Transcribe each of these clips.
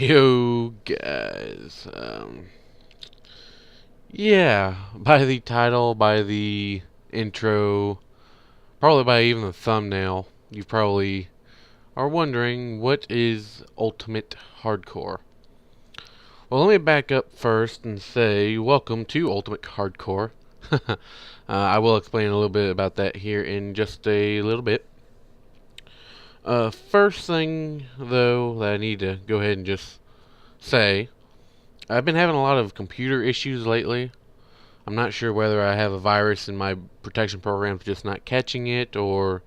Yo, guys. Yeah, by the title, by the intro, probably by even the thumbnail, you probably are wondering what is Ultimate Hardcore. Well, let me back up first and say welcome to Ultimate Hardcore. I will explain a little bit about that here in just a little bit. First thing, though, that I need to go ahead and just say, I've been having a lot of computer issues lately. I'm not sure whether I have a virus and my protection program's just not catching it, or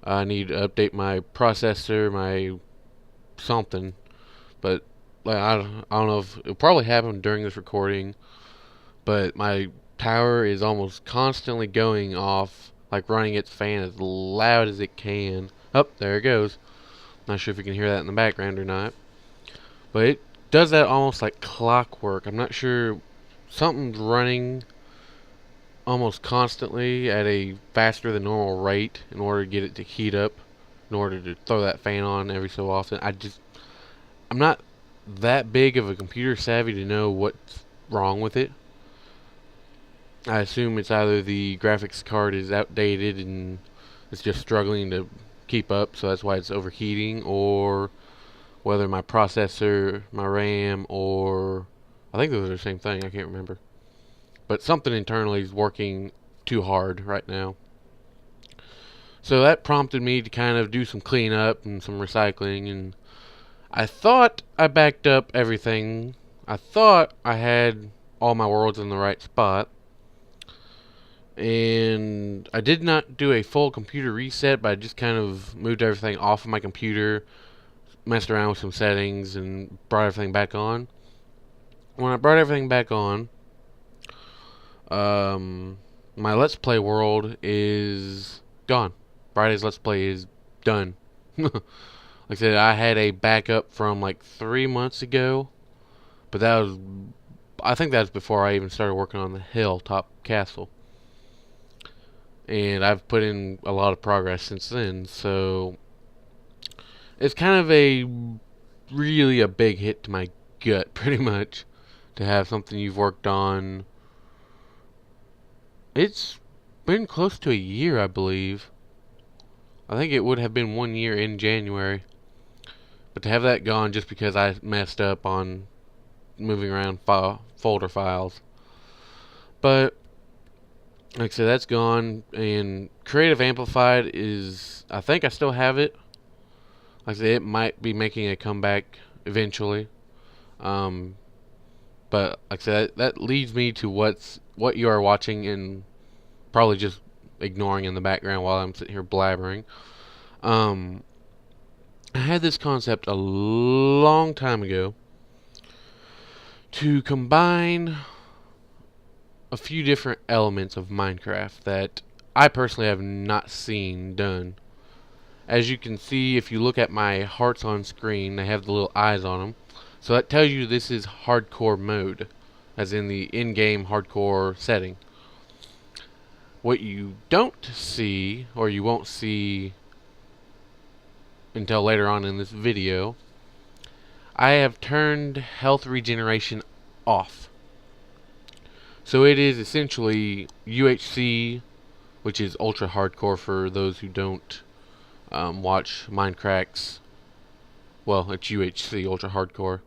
I need to update my processor, my something. But like, I don't know if it'll probably happen during this recording, but my tower is almost constantly going off, like running its fan as loud as it can. Oh, there it goes. Not sure if you can hear that in the background or not. But it does that almost like clockwork. I'm not sure. Something's running almost constantly at a faster than normal rate in order to get it to heat up, in order to throw that fan on every so often. I'm not that big of a computer savvy to know what's wrong with it. I assume it's either the graphics card is outdated and it's just struggling to keep up, so that's why it's overheating, or whether my processor, my RAM, or I think those are the same thing. I can't remember. But something internally is working too hard right now. So that prompted me to kind of do some cleanup and some recycling, and I thought I backed up everything. I thought I had all my worlds in the right spot, and I did not do a full computer reset, but I just kind of moved everything off of my computer, messed around with some settings, and brought everything back on. When I brought everything back on, my Let's Play world is gone. Friday's Let's Play is done. Like I said, I had a backup from like 3 months ago, but I think that was before I even started working on the Hilltop Castle. And I've put in a lot of progress since then, so it's kind of really a big hit to my gut, pretty much, to have something you've worked on. It's been close to a year, I believe. I think it would have been 1 year in January. But to have that gone just because I messed up on moving around folder files. But, like I said, that's gone. And Creative Amplified is, I think I still have it. Like I said, it might be making a comeback eventually. But, like I said, that leads me to what you are watching and probably just ignoring in the background while I'm sitting here blabbering. Um, I had this concept a long time ago to combine a few different elements of Minecraft that I personally have not seen done. As you can see, if you look at my hearts on screen, they have the little eyes on them. So that tells you this is hardcore mode, as in the in-game hardcore setting. What you don't see, or you won't see until later on in this video, I have turned health regeneration off. So it is essentially UHC, which is ultra hardcore for those who don't watch Minecraft's. Well, it's UHC, ultra hardcore,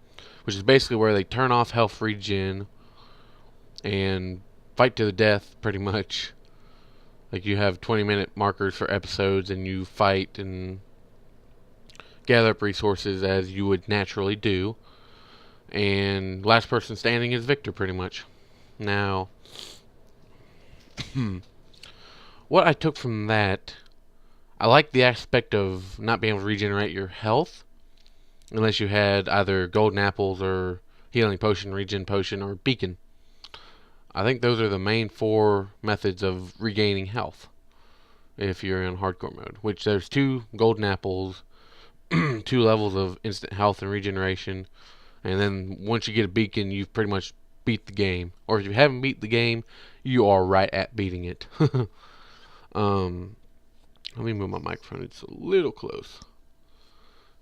which is basically where they turn off health regen and fight to the death, pretty much. Like, you have 20-minute markers for episodes, and you fight and gather up resources as you would naturally do. And last person standing is victor, pretty much. Now, what I took from that, I like the aspect of not being able to regenerate your health unless you had either golden apples or healing potion, regen potion, or beacon. I think those are the main four methods of regaining health if you're in hardcore mode, which there's 2 golden apples, 2 levels of instant health and regeneration, and then once you get a beacon, you've pretty much beat the game. Or if you haven't beat the game, you are right at beating it. Let me move my microphone. It's a little close.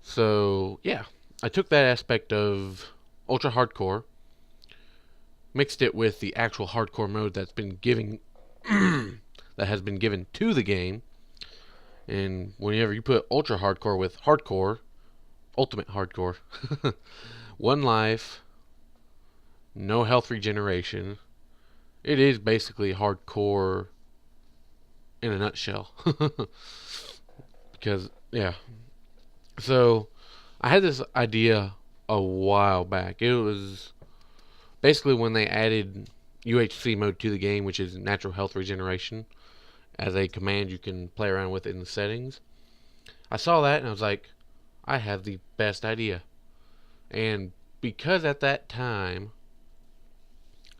So, yeah. I took that aspect of ultra hardcore, mixed it with the actual hardcore mode that's been giving that has been given to the game. And whenever you put ultra hardcore with hardcore, ultimate hardcore, one life, no health regeneration, it is basically hardcore in a nutshell. Because, yeah. So, I had this idea a while back. It was basically when they added UHC mode to the game, which is natural health regeneration, as a command you can play around with in the settings. I saw that and I was like, I have the best idea. And because at that time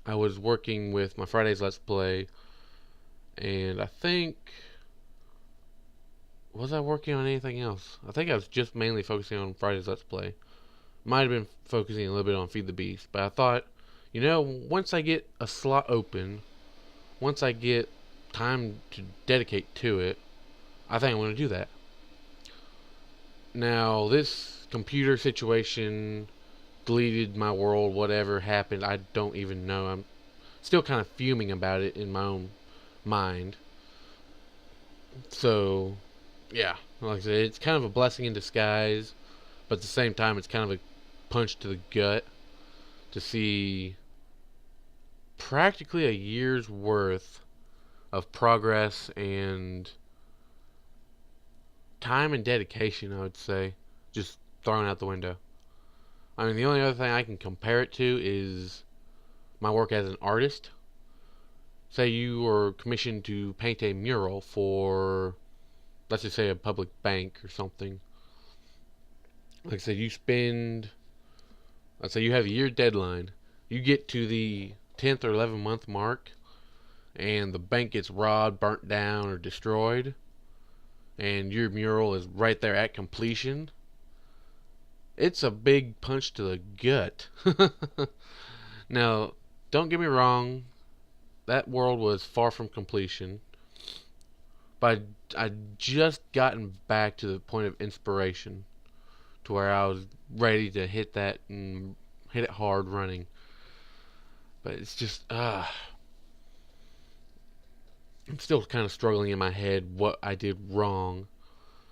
I was working with my Fridays Let's Play, and I think, was I working on anything else? I think I was just mainly focusing on Fridays Let's Play. Might have been focusing a little bit on Feed the Beast, but I thought, once I get a slot open, once I get time to dedicate to it, I think I'm going to do that. Now, this computer situation deleted my world, whatever happened, I don't even know. I'm still kind of fuming about it in my own mind. So, yeah, like I said, it's kind of a blessing in disguise, but at the same time, it's kind of a punch to the gut to see practically a year's worth of progress and time and dedication, I would say, just thrown out the window. I mean, the only other thing I can compare it to is my work as an artist. Say you were commissioned to paint a mural for, let's just say, a public bank or something. Like I said, let's say you have a year deadline. You get to the 10th or 11th month mark, and the bank gets robbed, burnt down, or destroyed, and your mural is right there at completion. It's a big punch to the gut. Now, don't get me wrong, that world was far from completion, but I just gotten back to the point of inspiration to where I was ready to hit that and hit it hard running. But it's just, I'm still kind of struggling in my head what I did wrong.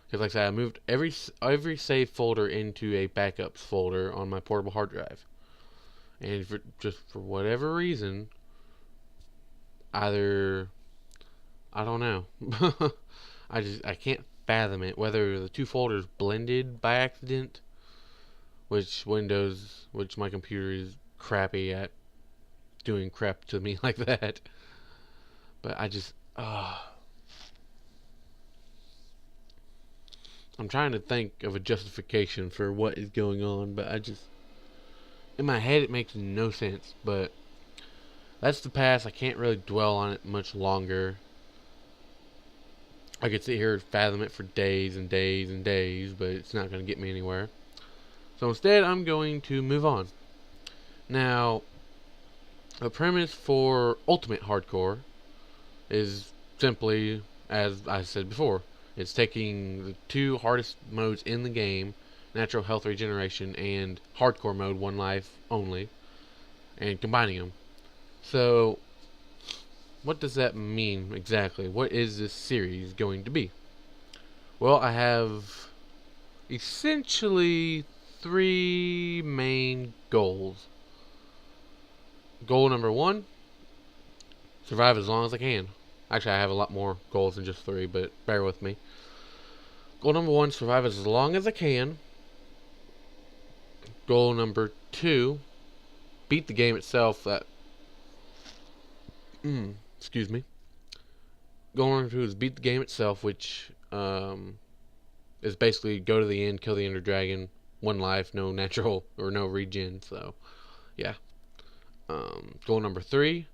Because, like I said, I moved every save folder into a backups folder on my portable hard drive, and for whatever reason, either I don't know, I can't fathom it. Whether the two folders blended by accident, which my computer is crappy at doing crap to me like that. But I just, I'm trying to think of a justification for what is going on, but in my head, it makes no sense. But that's the past. I can't really dwell on it much longer. I could sit here and fathom it for days and days and days, but it's not going to get me anywhere. So instead, I'm going to move on. Now, the premise for Ultimate Hardcore is simply, as I said before, it's taking the two hardest modes in the game, natural health regeneration and hardcore mode, one life only, and combining them. So, what does that mean exactly? What is this series going to be? Well, I have essentially three main goals. Goal number one, survive as long as I can. Actually, I have a lot more goals than just three, but bear with me. Goal number one, survive as long as I can. Goal number two, beat the game itself. Excuse me. Goal number two is beat the game itself, which is basically go to the end, kill the Ender Dragon, one life, no natural or no regen. So, yeah. Goal number three,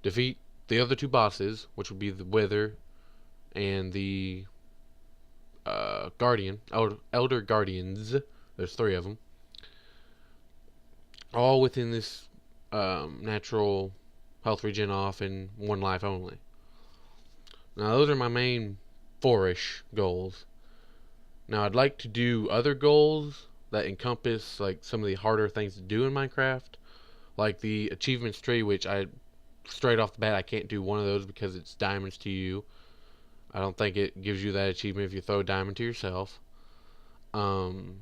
defeat the other two bosses, which would be the Wither and the Elder Guardians. There's three of them. All within this natural health regen off and one life only. Now, those are my main four-ish goals. Now, I'd like to do other goals that encompass like some of the harder things to do in Minecraft, like the achievements tree, which I straight off the bat I can't do one of those because it's diamonds to you. I don't think it gives you that achievement if you throw a diamond to yourself. Um,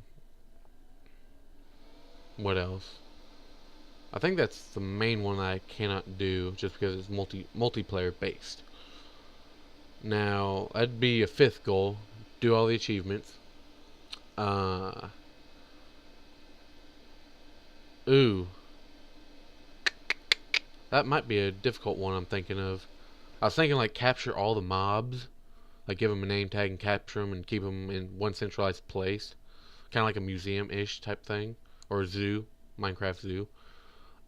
what else? I think that's the main one I cannot do just because it's multiplayer based. Now that'd be a fifth goal: do all the achievements. Uh, ooh, that might be a difficult one. I'm thinking of. I was thinking like capture all the mobs, like give them a name tag and capture them and keep them in one centralized place, kind of like a museum-ish type thing or a zoo, Minecraft zoo.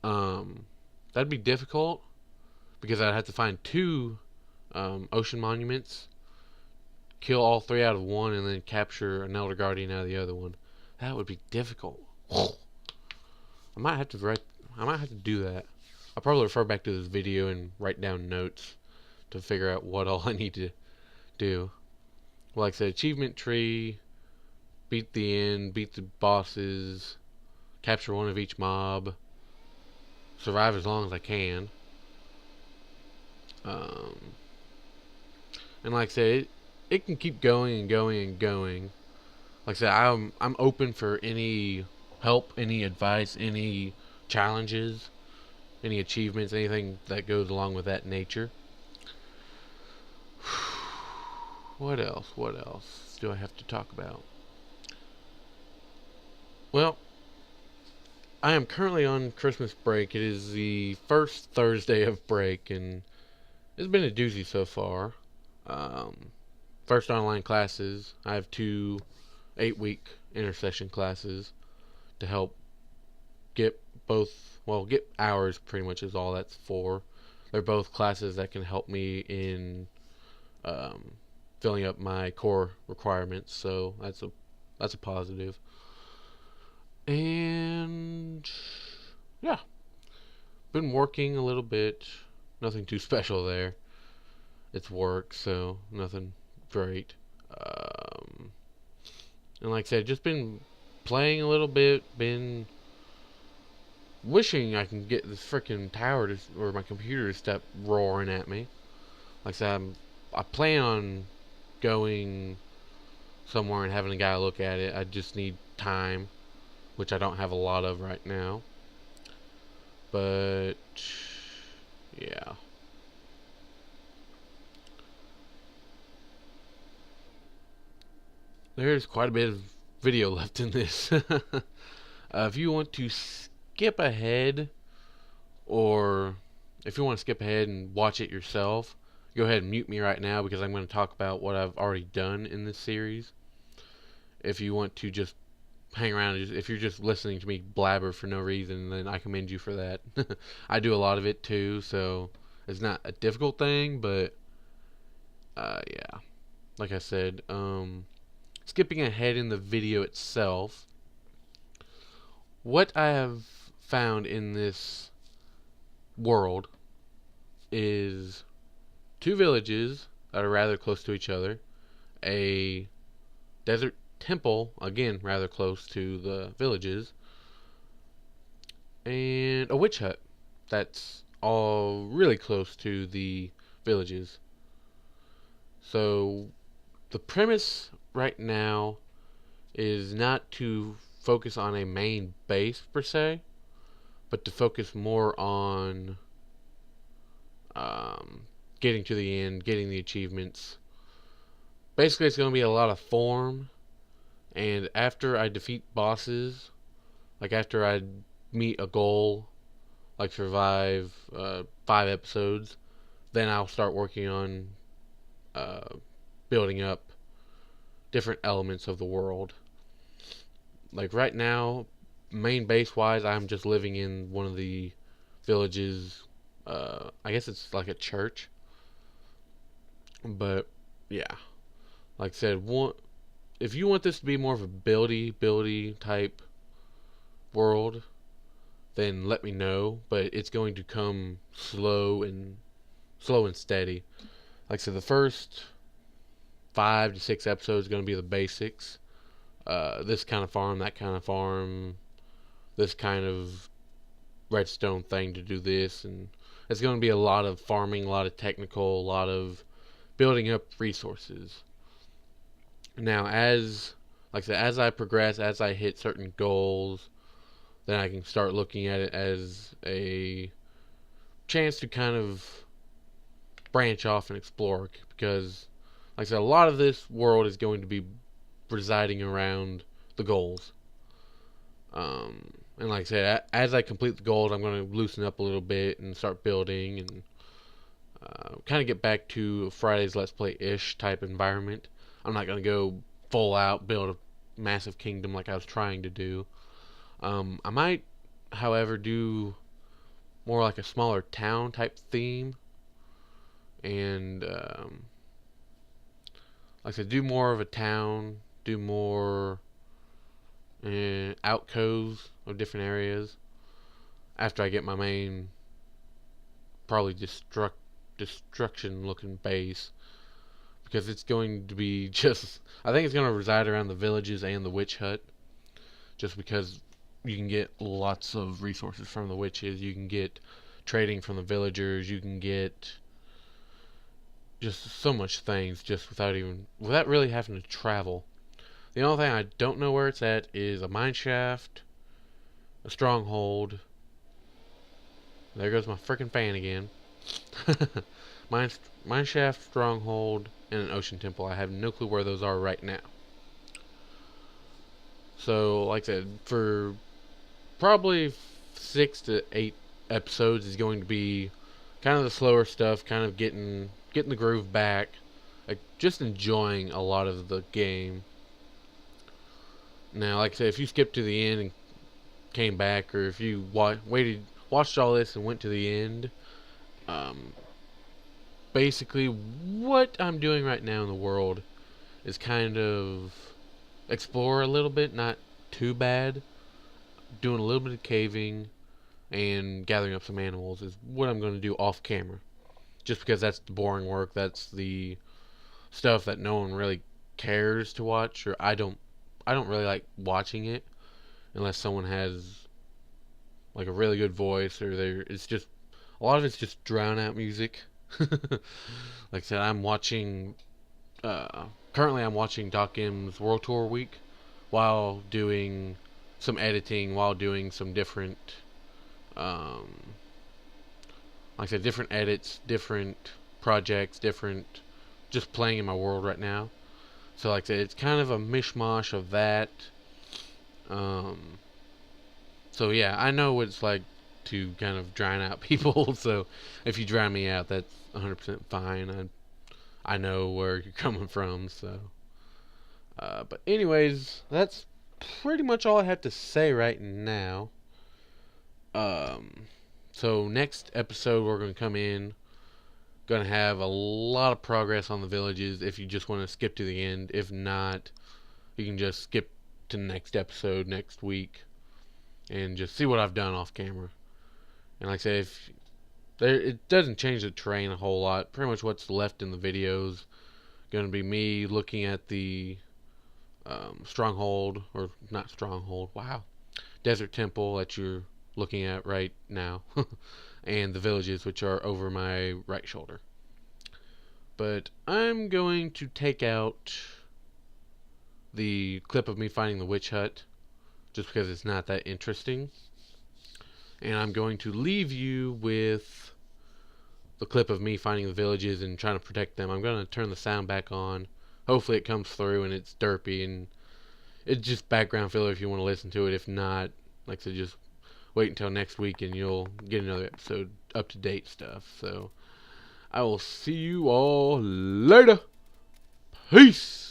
Um, that'd be difficult because I'd have to find two ocean monuments, kill all three out of one, and then capture an Elder Guardian out of the other one. That would be difficult. I might have to write. I might have to do that. I'll probably refer back to this video and write down notes to figure out what all I need to do. Well, like I said, achievement tree, beat the end, beat the bosses, capture one of each mob, survive as long as I can. Um, and like I said, it can keep going and going and going. Like I said, I'm open for any help, any advice, any challenges, any achievements, anything that goes along with that nature. What else? What else do I have to talk about? Well, I am currently on Christmas break. It is the first Thursday of break, and it's been a doozy so far. Um, First online classes. I have two 8-week intercession classes to help get both, well, get hours pretty much is all that's for. They're both classes that can help me in um, filling up my core requirements, so that's a positive. And yeah, been working a little bit. Nothing too special there. It's work, so nothing great. Um, and like I said, just been playing a little bit. Been wishing I can get this freaking tower to, or my computer to stop roaring at me. Like I said, I plan on going somewhere and having a guy look at it. I just need time, which I don't have a lot of right now. But yeah. There's quite a bit of video left in this. If you want to skip ahead, or if you want to skip ahead and watch it yourself, go ahead and mute me right now because I'm going to talk about what I've already done in this series. If you want to just hang around, if you're just listening to me blabber for no reason, then I commend you for that. I do a lot of it too, so it's not a difficult thing, but yeah. Like I said, skipping ahead in the video itself, what I have found in this world is two villages that are rather close to each other, a desert temple, again rather close to the villages, and a witch hut that's all really close to the villages. So the premise right now is not to focus on a main base per se, but to focus more on um, getting to the end, getting the achievements. Basically, it's going to be a lot of form, and after I defeat bosses, like after I meet a goal, like survive 5 episodes, then I'll start working on uh, building up different elements of the world. Like right now, main base wise, I'm just living in one of the villages. I guess it's like a church, but yeah, like I said, if you want this to be more of a buildy type world, then let me know. But it's going to come slow and steady. Like I said, the first 5 to 6 episodes are going to be the basics. this kind of farm, that kind of farm, this kind of redstone thing to do this, and it's going to be a lot of farming, a lot of technical, a lot of building up resources. Now, like I said, as I progress, as I hit certain goals, then I can start looking at it as a chance to kind of branch off and explore, because, like I said, a lot of this world is going to be residing around the goals. And like I said, as I complete the goals, I'm going to loosen up a little bit and start building and kind of get back to Friday's Let's Play-ish type environment. I'm not going to go full out build a massive kingdom like I was trying to do. I might, however, do more like a smaller town type theme, and like I said, do more of a town, do more outcoves of different areas after I get my main, probably destruction looking base, because it's going to be just, I think it's going to reside around the villages and the witch hut, just because you can get lots of resources from the witches, you can get trading from the villagers, you can get just so much things just without really having to travel. The only thing I don't know where it's at is a mine shaft, a stronghold. There goes my freaking fan again. Mine shaft, stronghold, and an ocean temple. I have no clue where those are right now. So, like I said, for probably 6 to 8 episodes is going to be kind of the slower stuff, kind of getting the groove back, like just enjoying a lot of the game. Now, like I said, if you skipped to the end and came back, or if you watched all this and went to the end, basically what I'm doing right now in the world is kind of explore a little bit, not too bad. Doing a little bit of caving and gathering up some animals is what I'm going to do off camera. Just because that's the boring work, that's the stuff that no one really cares to watch, or I don't really like watching it unless someone has like a really good voice, or it's just a lot of it's just drown out music. Like I said, currently I'm watching Doc M's World Tour Week while doing some editing, while doing some different like I said, different edits, different projects, different just playing in my world right now. So like I said, it's kind of a mishmash of that. So yeah, I know what it's like to kind of drown out people. So if you drown me out, that's 100% fine. I know where you're coming from. So, but anyways, that's pretty much all I have to say right now. So next episode we're gonna come in, gonna have a lot of progress on the villages. If you just want to skip to the end, if not, you can just skip to the next episode next week and just see what I've done off camera. And like I say, it doesn't change the terrain a whole lot. Pretty much what's left in the videos going to be me looking at the stronghold, or not stronghold, wow, desert temple that you're looking at right now, and the villages, which are over my right shoulder. But I'm going to take out the clip of me finding the witch hut, just because it's not that interesting. And I'm going to leave you with the clip of me finding the villages and trying to protect them. I'm going to turn the sound back on. Hopefully it comes through and it's derpy, and it's just background filler if you want to listen to it. If not, like I said, just wait until next week and you'll get another episode, up-to-date stuff. So I will see you all later. Peace.